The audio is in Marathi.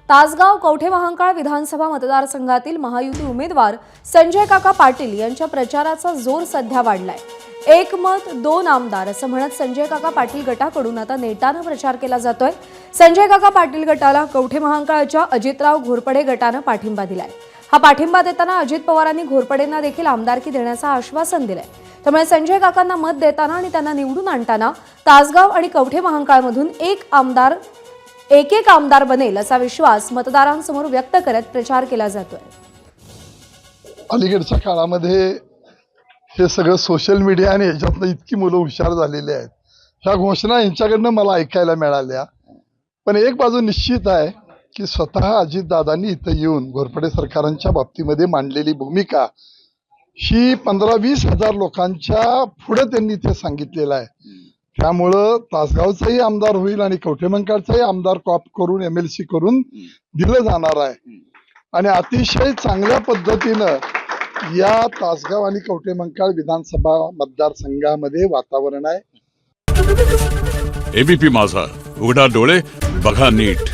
तासगाव कवठेमहांकाळ विधानसभा मतदारसंघातील महायुती उमेदवार संजय काका पाटील यांच्या प्रचाराचा जोर सध्या वाढलाय। एक मत दोन आमदार असं म्हणत संजय काका पाटील गटाकडून आता नेटाने प्रचार केला जातोय। संजय काका पाटील गटाला कवठेमहांकाळच्या अजितराव घोरपडे गटाने पाठिंबा दिलाय। हा पाठिंबा देताना अजित पवारांनी घोरपडेंना देखील आमदारकी देण्याचं आश्वासन दिलंय। त्यामुळे संजय काकांना मत देताना आणि त्यांना निवडून आणताना तासगाव आणि कवठेमहांकाळमधून एक एक आमदार बनेल असा विश्वास मतदारांसमोर व्यक्त करत प्रचार केला जातोय। अलीकडच्या काळामध्ये हे सगळं सोशल मीडिया आणि याच्यातनं इतकी मुलं हुशार झालेली आहेत। ह्या घोषणा यांच्याकडनं मला ऐकायला मिळाल्या, पण एक बाजू निश्चित आहे की स्वतः अजितदादांनी इथं येऊन घोरपडे सरकारांच्या बाबतीमध्ये मांडलेली भूमिका ही 15-20 हजार लोकांच्या पुढे त्यांनी ते सांगितलेलं आहे। त्यामुळं तासगावचाही आमदार होईल आणि कवठेमहांकाळचाही आमदार कॉप करून MLC करून दिलं जाणार आहे आणि अतिशय चांगल्या पद्धतीनं या तासगाव आणि कवठेमहांकाळ विधानसभा मतदारसंघामध्ये वातावरण आहे। ABP माझा, उघडा डोळे बघा नीट।